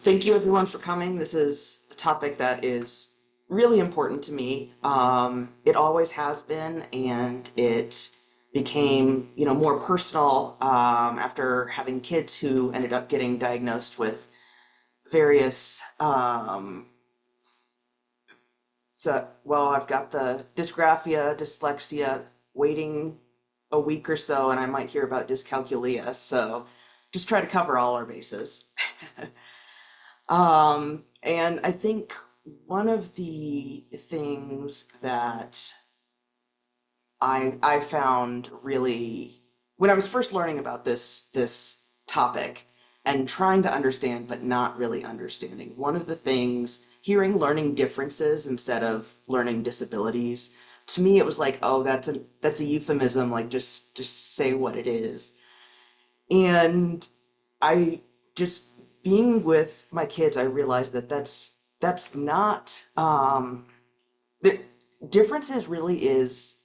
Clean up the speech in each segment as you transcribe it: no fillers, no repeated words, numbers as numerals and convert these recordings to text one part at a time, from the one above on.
Thank you everyone for coming. This is a topic that is really important to me. It always has been, and it became, more personal after having kids who ended up getting diagnosed with various. I've got the dysgraphia, dyslexia, waiting a week or so, and I might hear about dyscalculia. So, just try to cover all our bases. And I think one of the things that I found really when I was first learning about this topic and trying to understand but not really understanding, one of the things hearing learning differences instead of learning disabilities, to me it was like, oh, that's a euphemism, like just say what it is. And I just being with my kids, I realized that that's not the differences really is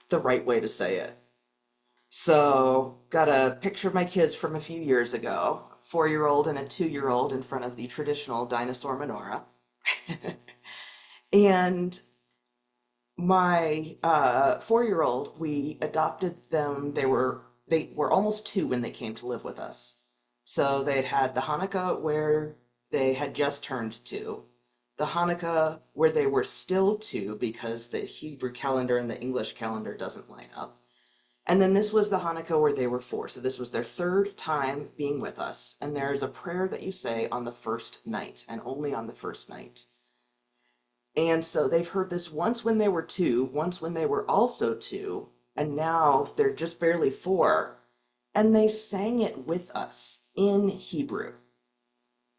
the right way to say it. So, got a picture of my kids from a few years ago, a 4-year-old and a 2-year-old in front of the traditional dinosaur menorah. And my 4-year-old, we adopted them. They were almost 2 when they came to live with us. So they'd had the Hanukkah where they had just turned 2, the Hanukkah where they were still 2 because the Hebrew calendar and the English calendar doesn't line up. And then this was the Hanukkah where they were 4. So this was their 3rd time being with us. And there is a prayer that you say on the first night and only on the first night. And so they've heard this once when they were 2, once when they were also 2, and now they're just barely 4. And they sang it with us in Hebrew.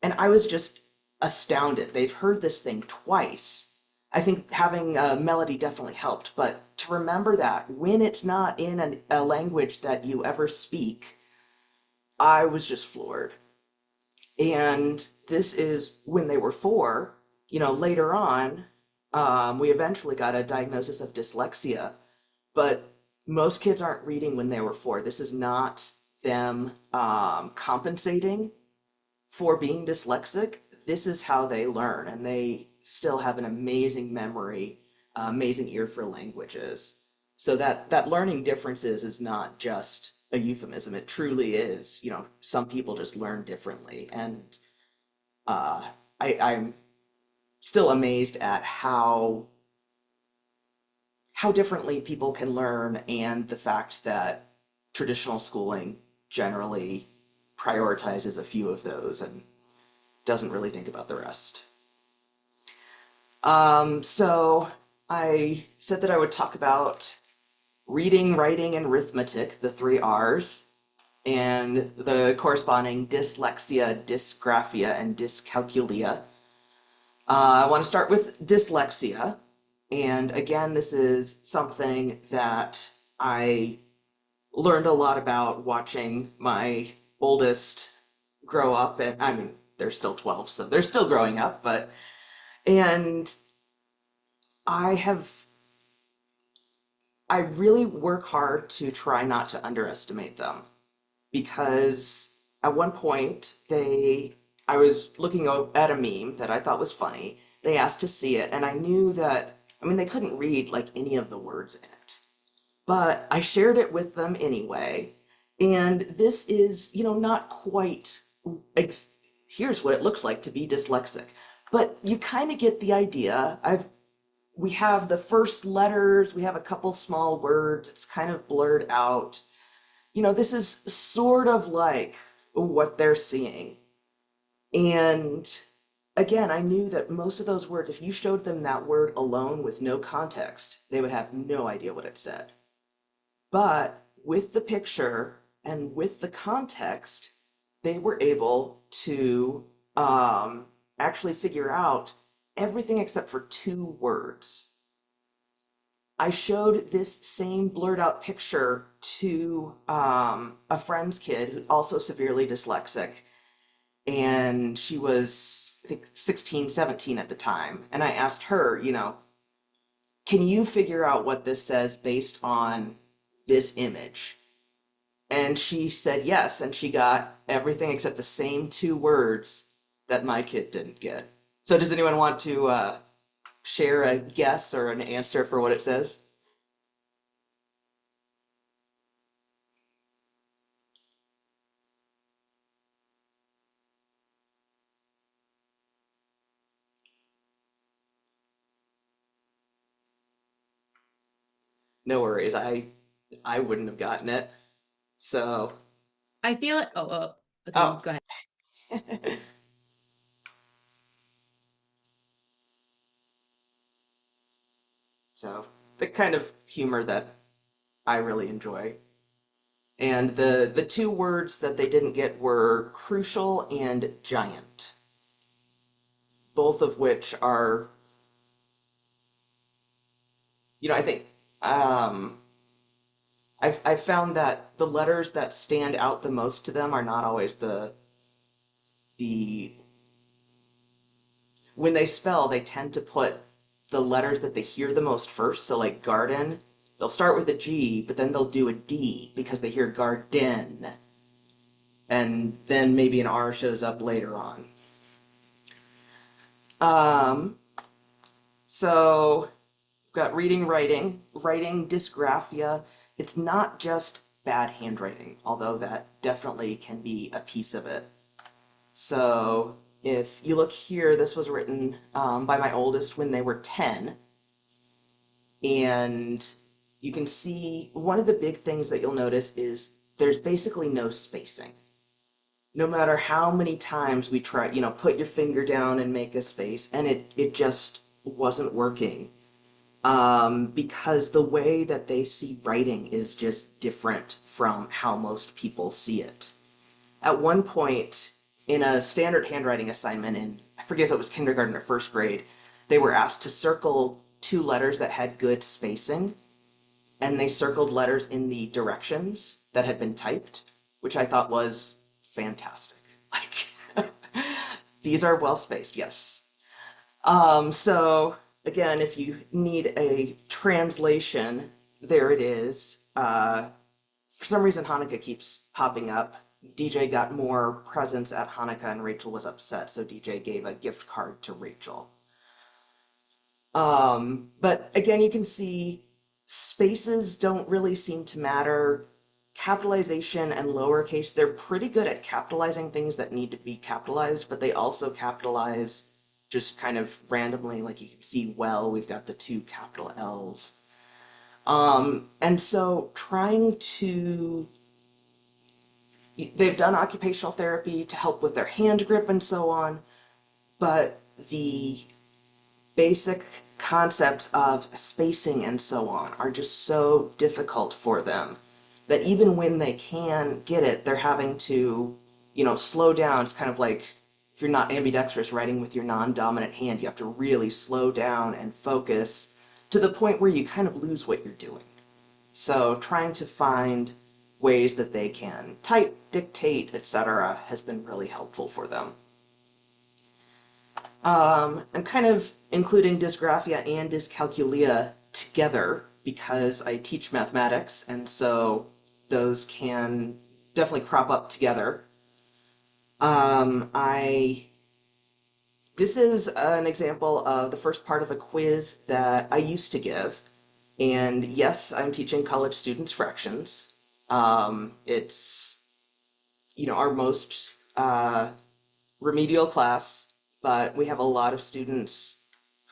And I was just astounded. They've heard this thing twice. I think having a melody definitely helped, but to remember that when it's not in a language that you ever speak, I was just floored. And this is when they were 4. Later on, we eventually got a diagnosis of dyslexia, but most kids aren't reading when they were 4. This is not them compensating for being dyslexic. This is how they learn, and they still have an amazing memory, amazing ear for languages. So that learning differences is not just a euphemism. It truly is. Some people just learn differently, and uh, I'm still amazed at how differently people can learn, and the fact that traditional schooling generally prioritizes a few of those and doesn't really think about the rest. So I said that I would talk about reading, writing, and arithmetic, the 3 R's, and the corresponding dyslexia, dysgraphia, and dyscalculia. I want to start with dyslexia. And again, this is something that I learned a lot about watching my oldest grow up. And I mean, they're still 12, so they're still growing up, and I have, I really work hard to try not to underestimate them because at one point I was looking at a meme that I thought was funny. They asked to see it, and I knew that, I mean, they couldn't read like any of the words in it, but I shared it with them anyway. And this is, not quite, here's what it looks like to be dyslexic. But you kind of get the idea. We have the first letters, we have a couple small words, it's kind of blurred out. This is sort of like what they're seeing. And again, I knew that most of those words, if you showed them that word alone with no context, they would have no idea what it said. But with the picture and with the context, they were able to actually figure out everything except for 2 words. I showed this same blurred out picture to a friend's kid who's also severely dyslexic, and she was, I think, 16, 17 at the time. And I asked her, can you figure out what this says based on this image? And she said yes, and she got everything except the same 2 words that my kid didn't get. So does anyone want to share a guess or an answer for what it says? No worries. I wouldn't have gotten it. So, I feel it. Okay, oh. go ahead. So, the kind of humor that I really enjoy. And the two words that they didn't get were crucial and giant, both of which are, I think um, I've found that the letters that stand out the most to them are not always the when they spell, they tend to put the letters that they hear the most first. So like garden, they'll start with a G, but then they'll do a D because they hear garden, and then maybe an R shows up later on. Um, so we've got reading, writing dysgraphia. It's not just bad handwriting, although that definitely can be a piece of it. So if you look here, this was written by my oldest when they were 10. And you can see one of the big things that you'll notice is there's basically no spacing. No matter how many times we try, put your finger down and make a space, and it just wasn't working. Because the way that they see writing is just different from how most people see it. At one point, in a standard handwriting assignment in, I forget if it was kindergarten or first grade, they were asked to circle two letters that had good spacing, and they circled letters in the directions that had been typed, which I thought was fantastic. Like, these are well spaced, yes. So again, if you need a translation, there it is. For some reason, Hanukkah keeps popping up. DJ got more presents at Hanukkah and Rachel was upset, so DJ gave a gift card to Rachel. But again, you can see spaces don't really seem to matter. Capitalization and lowercase, they're pretty good at capitalizing things that need to be capitalized, but they also capitalize just kind of randomly. Like you can see, well, we've got the two capital L's. And so they've done occupational therapy to help with their hand grip and so on, but the basic concepts of spacing and so on are just so difficult for them that even when they can get it, they're having to, slow down. It's kind of like if you're not ambidextrous writing with your non-dominant hand, you have to really slow down and focus to the point where you kind of lose what you're doing. So trying to find ways that they can type, dictate, etc. has been really helpful for them. I'm kind of including Dysgraphia and Dyscalculia together because I teach mathematics, and so those can definitely crop up together. This is an example of the first part of a quiz that I used to give, and yes, I'm teaching college students fractions. It's, our most remedial class, but we have a lot of students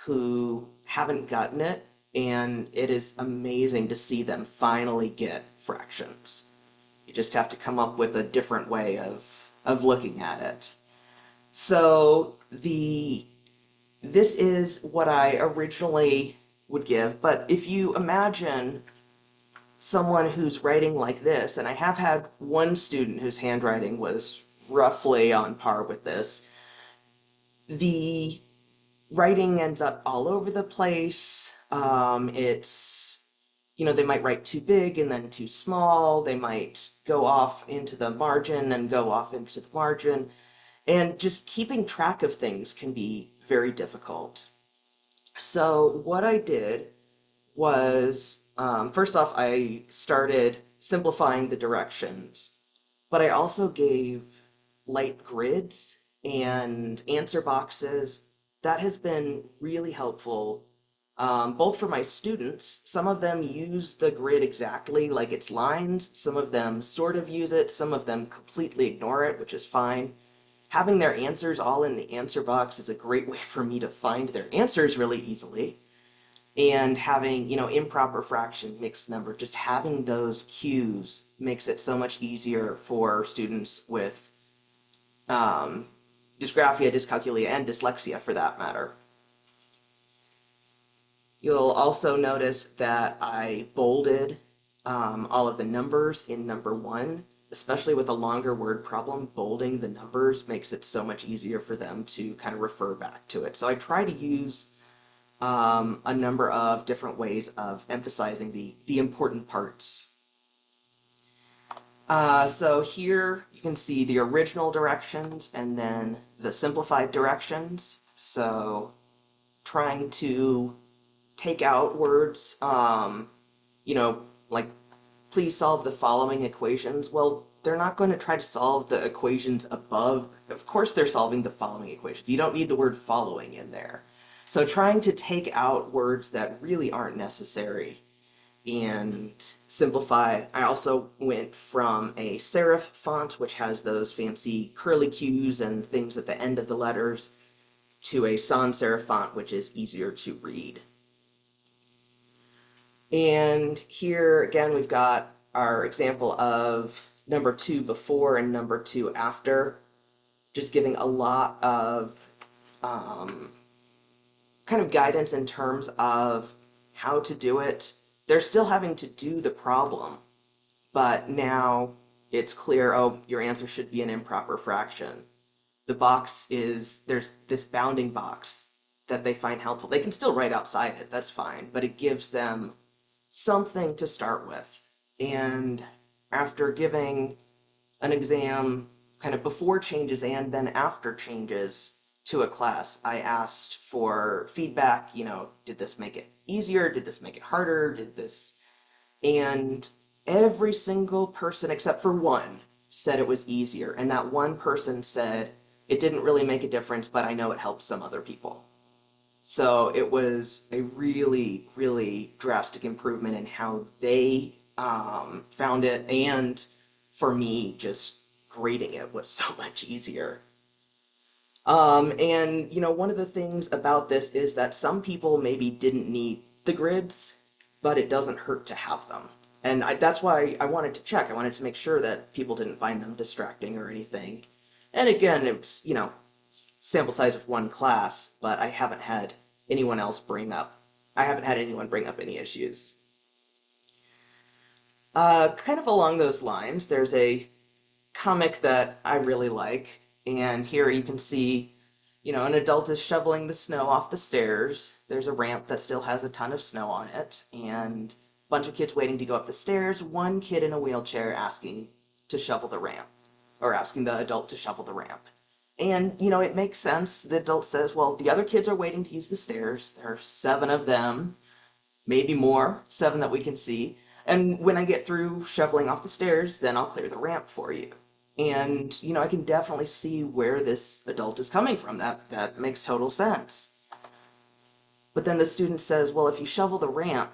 who haven't gotten it, and it is amazing to see them finally get fractions. You just have to come up with a different way of looking at it. So this is what I originally would give, but if you imagine someone who's writing like this, and I have had one student whose handwriting was roughly on par with this, the writing ends up all over the place. They might write too big and then too small. They might go off into the margin and go off into the margin. And just keeping track of things can be very difficult. So what I did was, first off, I started simplifying the directions, but I also gave light grids and answer boxes. That has been really helpful, both for my students. Some of them use the grid exactly like it's lines. Some of them sort of use it. Some of them completely ignore it, which is fine. Having their answers all in the answer box is a great way for me to find their answers really easily. And having, improper fraction, mixed number, just having those cues makes it so much easier for students with um, dysgraphia, dyscalculia, and dyslexia for that matter. You'll also notice that I bolded all of the numbers in number one, especially with a longer word problem. Bolding the numbers makes it so much easier for them to kind of refer back to it. So I try to use a number of different ways of emphasizing the important parts. So here you can see the original directions and then the simplified directions. So trying to take out words, like please solve the following equations. Well, they're not going to try to solve the equations above. Of course they're solving the following equations. You don't need the word following in there. So trying to take out words that really aren't necessary and simplify. I also went from a serif font, which has those fancy curly cues and things at the end of the letters, to a sans serif font, which is easier to read. And here again, we've got our example of number 2 before and number 2 after, just giving a lot of kind of guidance in terms of how to do it. They're still having to do the problem, but now it's clear, oh, your answer should be an improper fraction. The box is, there's this bounding box that they find helpful. They can still write outside it, that's fine, but it gives them something to start with. And after giving an exam kind of before changes and then after changes to a class, I asked for feedback, did this make it easier? Did this make it harder? Did this? And every single person except for one said it was easier. And that one person said, it didn't really make a difference, but I know it helped some other people. So it was a really, really drastic improvement in how they found it, and for me, just grading it was so much easier. And one of the things about this is that some people maybe didn't need the grids, but it doesn't hurt to have them. And that's why I wanted to check. I wanted to make sure that people didn't find them distracting or anything. And again, it's, sample size of one class, but I haven't had anyone bring up any issues. Kind of along those lines, there's a comic that I really like, and here you can see, an adult is shoveling the snow off the stairs. There's a ramp that still has a ton of snow on it, and a bunch of kids waiting to go up the stairs, one kid in a wheelchair asking to shovel the ramp, or asking the adult to shovel the ramp. And, it makes sense. The adult says, well, the other kids are waiting to use the stairs. There are 7 of them, maybe more, 7 that we can see. And when I get through shoveling off the stairs, then I'll clear the ramp for you. And, I can definitely see where this adult is coming from. That makes total sense. But then the student says, well, if you shovel the ramp,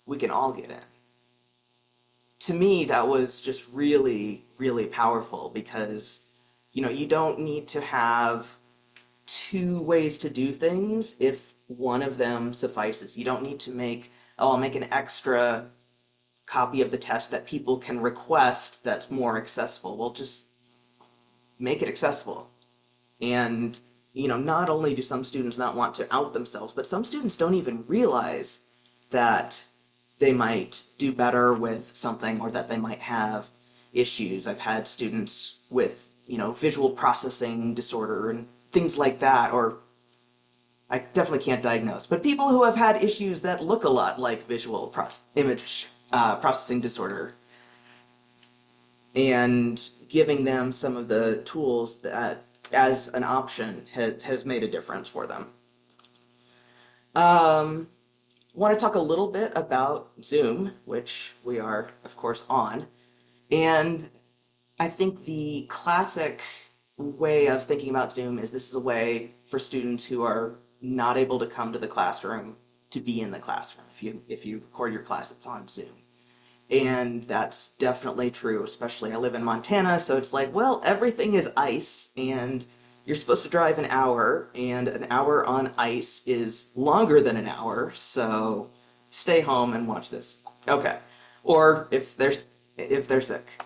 we can all get in. To me, that was just really, really powerful because, you don't need to have 2 ways to do things if one of them suffices. You don't need to make, oh, I'll make an extra copy of the test that people can request that's more accessible. Well, just make it accessible. And, not only do some students not want to out themselves, but some students don't even realize that they might do better with something or that they might have issues. I've had students with, visual processing disorder and things like that, or I definitely can't diagnose, but people who have had issues that look a lot like visual image processing disorder, and giving them some of the tools that as an option has made a difference for them. Want to talk a little bit about Zoom, which we are, of course, on. And I think the classic way of thinking about Zoom is this is a way for students who are not able to come to the classroom to be in the classroom if you record your classes on Zoom. And that's definitely true, especially I live in Montana, so it's like, well, everything is ice, and you're supposed to drive an hour, and an hour on ice is longer than an hour, so stay home and watch this. Okay. Or if they're sick.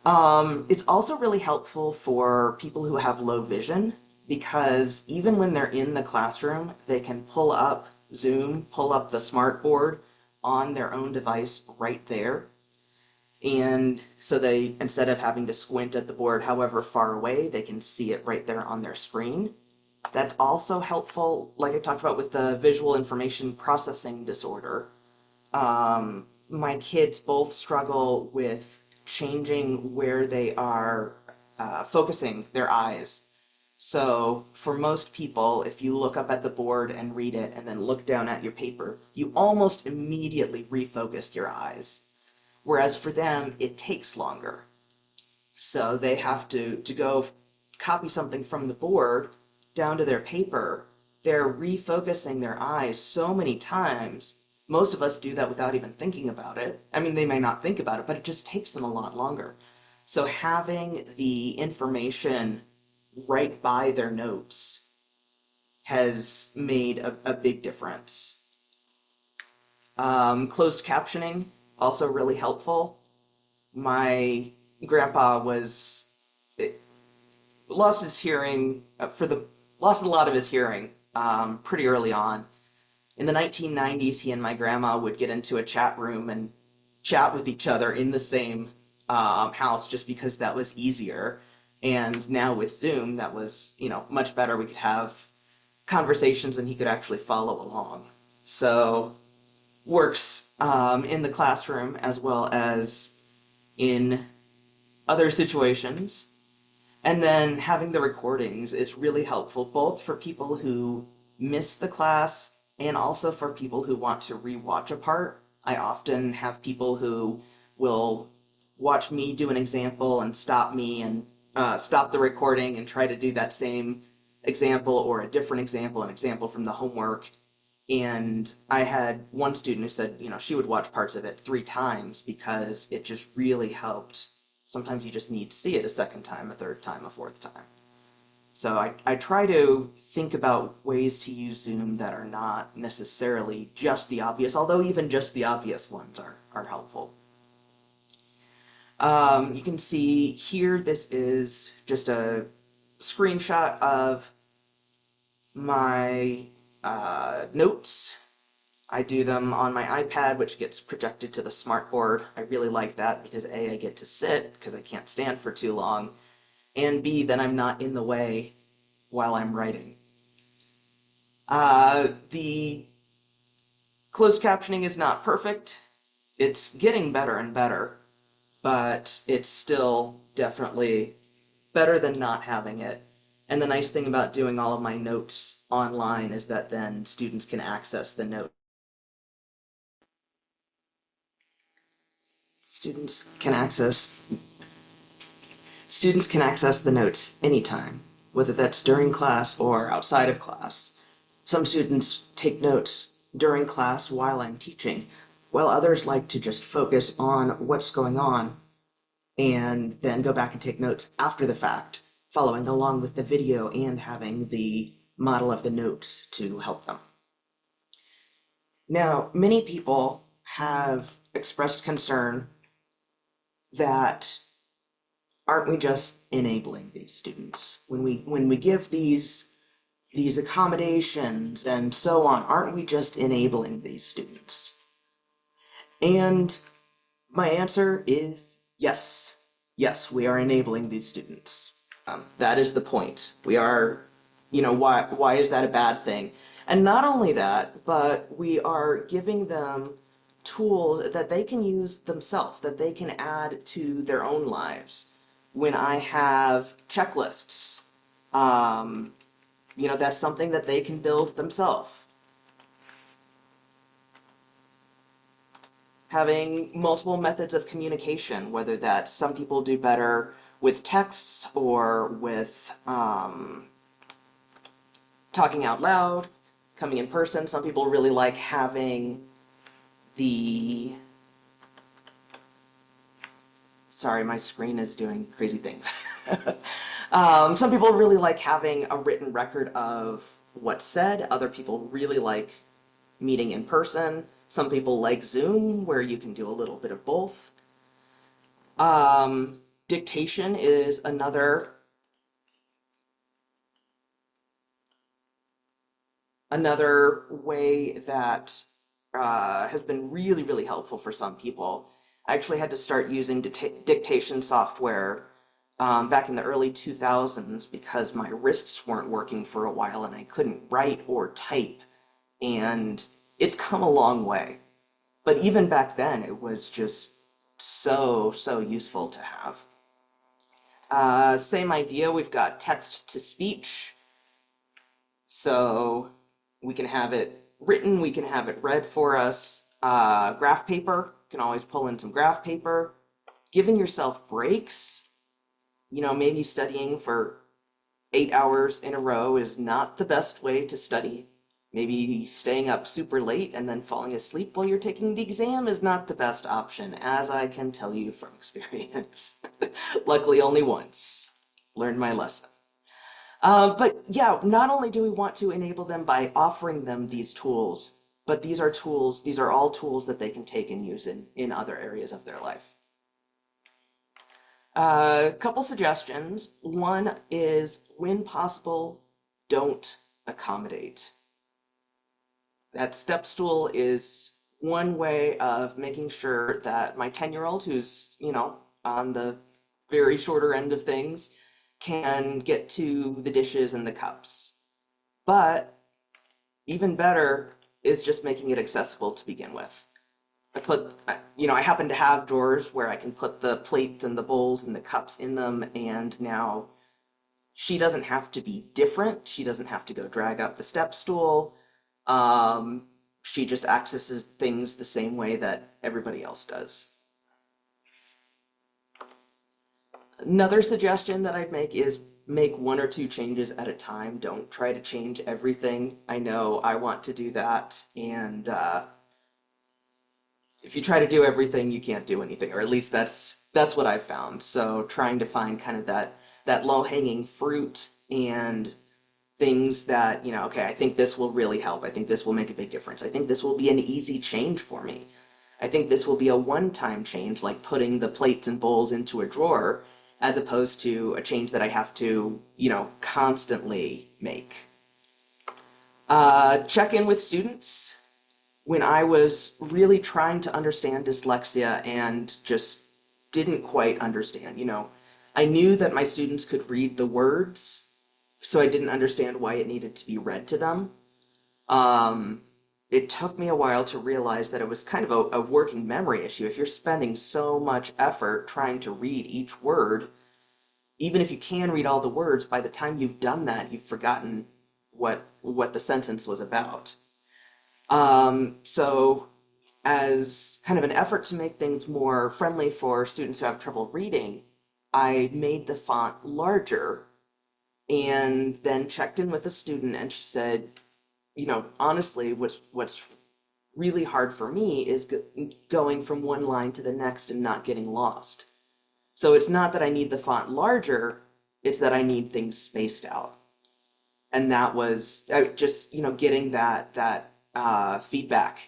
It's also really helpful for people who have low vision because even when they're in the classroom, they can pull up Zoom, pull up the smart board on their own device right there. And so they, instead of having to squint at the board however far away, they can see it right there on their screen. That's also helpful, like I talked about with the visual information processing disorder. My kids both struggle with changing where they are focusing their eyes. So, for most people, if you look up at the board and read it and then look down at your paper, you almost immediately refocus your eyes. Whereas for them, it takes longer. So they have to go copy something from the board down to their paper. They're refocusing their eyes so many times. Most of us do that without even thinking about it. I mean, they may not think about it, but it just takes them a lot longer. So having the information right by their notes has made a big difference. Closed captioning, also really helpful. My grandpa was lost his hearing lost a lot of his hearing pretty early on. In the 1990s, he and my grandma would get into a chat room and chat with each other in the same house just because that was easier. And now with Zoom, that was, much better. We could have conversations and he could actually follow along. So works in the classroom as well as in other situations. And then having the recordings is really helpful, both for people who miss the class and also for people who want to rewatch a part. I often have people who will watch me do an example and stop me and stop the recording and try to do that same example or a different example, an example from the homework. And I had one student who said, she would watch parts of it 3 times because it just really helped. Sometimes you just need to see it a second time, a third time, a fourth time. So I try to think about ways to use Zoom that are not necessarily just the obvious, although even just the obvious ones are helpful. You can see here, this is just a screenshot of my notes. I do them on my iPad, which gets projected to the smartboard. I really like that because A, I get to sit because I can't stand for too long, and B, then I'm not in the way while I'm writing. The closed captioning is not perfect. It's getting better and better, but it's still definitely better than not having it. And the nice thing about doing all of my notes online is that then students can access the notes. Students can access Students can access the notes anytime, whether that's during class or outside of class. Some students take notes during class while I'm teaching, while others like to just focus on what's going on and then go back and take notes after the fact, following along with the video and having the model of the notes to help them. Now, many people have expressed concern that aren't we just enabling these students? When we give these accommodations and so on, aren't we just enabling these students? And my answer is yes. Yes, we are enabling these students. That is the point. We are, why is that a bad thing? And not only that, but we are giving them tools that they can use themselves, that they can add to their own lives. When I have checklists, that's something that they can build themselves. Having multiple methods of communication, whether that some people do better with texts or with talking out loud, coming in person. Some people really like having the sorry, my screen is doing crazy things. Some people really like having a written record of what's said. Other people really like meeting in person. Some people like Zoom, where you can do a little bit of both. Dictation is another way that has been really, really helpful for some people. I actually had to start using dictation software back in the early 2000s because my wrists weren't working for a while and I couldn't write or type. And it's come a long way. But even back then, it was just so, so useful to have. Same idea, we've got text to speech. So we can have it written, we can have it read for us. Graph paper, you can always pull in some graph paper. Giving yourself breaks, maybe studying for 8 hours in a row is not the best way to study. Maybe staying up super late and then falling asleep while you're taking the exam is not the best option, as I can tell you from experience. Luckily, only once. Learned my lesson. But yeah, not only do we want to enable them by offering them these tools, but these are all tools that they can take and use in other areas of their life. A couple suggestions. One is, when possible, don't accommodate. That step stool is one way of making sure that my 10-year-old, who's, on the very shorter end of things, can get to the dishes and the cups. But even better is just making it accessible to begin with. I happen to have drawers where I can put the plates and the bowls and the cups in them, and now she doesn't have to be different. She doesn't have to go drag up the step stool. She just accesses things the same way that everybody else does. Another suggestion that I'd make is make one or two changes at a time. Don't try to change everything. I know I want to do that, and if you try to do everything, you can't do anything, or at least that's what I've found. So trying to find kind of that low-hanging fruit and things that, okay, I think this will really help. I think this will make a big difference. I think this will be an easy change for me. I think this will be a one-time change, like putting the plates and bowls into a drawer, as opposed to a change that I have to, constantly make. Check in with students. When I was really trying to understand dyslexia and just didn't quite understand, I knew that my students could read the words, so I didn't understand why it needed to be read to them. It took me a while to realize that it was kind of a working memory issue. If you're spending so much effort trying to read each word, even if you can read all the words, by the time you've done that, you've forgotten what the sentence was about. So as kind of an effort to make things more friendly for students who have trouble reading, I made the font larger and then checked in with the student, and she said, honestly, what's really hard for me is going from one line to the next and not getting lost. So it's not that I need the font larger, it's that I need things spaced out. And that was just, getting that feedback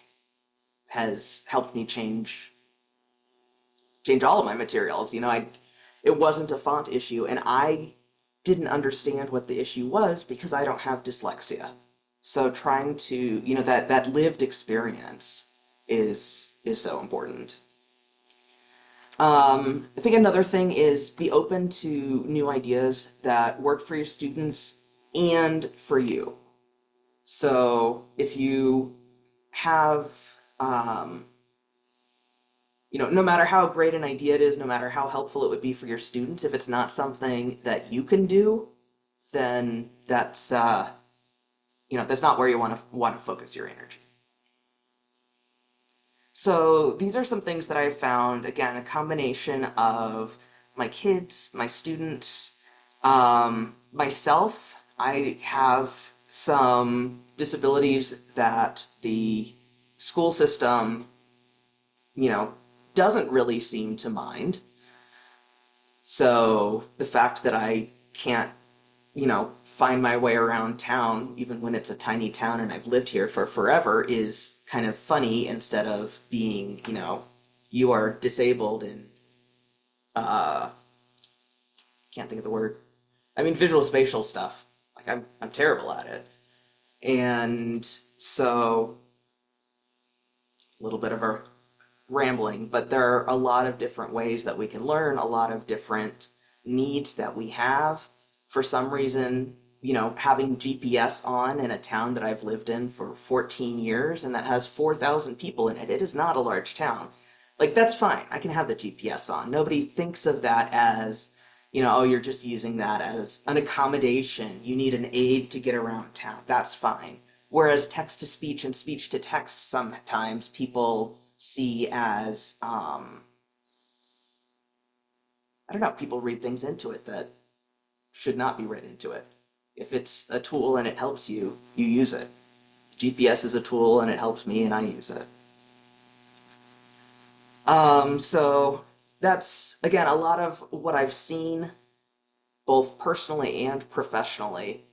has helped me change all of my materials. It wasn't a font issue, and I didn't understand what the issue was because I don't have dyslexia. So trying to, that lived experience is so important. I think another thing is be open to new ideas that work for your students and for you. So if you have, no matter how great an idea it is, no matter how helpful it would be for your students, if it's not something that you can do, then that's not where you want to focus your energy. So these are some things that I found, again, a combination of my kids, my students, myself. I have some disabilities that the school system, you know, doesn't really seem to mind. So the fact that I can't, find my way around town, even when it's a tiny town and I've lived here for forever, is kind of funny instead of being, you are disabled and uh, can't think of the word. I mean, visual spatial stuff. Like I'm terrible at it, and so a little bit of a rambling, but there are a lot of different ways that we can learn, a lot of different needs that we have. For some reason, having GPS on in a town that I've lived in for 14 years and that has 4,000 people in it, it is not a large town. Like, that's fine. I can have the GPS on. Nobody thinks of that as, oh, you're just using that as an accommodation. You need an aid to get around town. That's fine. Whereas text to speech and speech to text sometimes people see as, I don't know, people read things into it that should not be read into it. If it's a tool and it helps you, you use it. GPS is a tool and it helps me and I use it. So that's, again, a lot of what I've seen, both personally and professionally,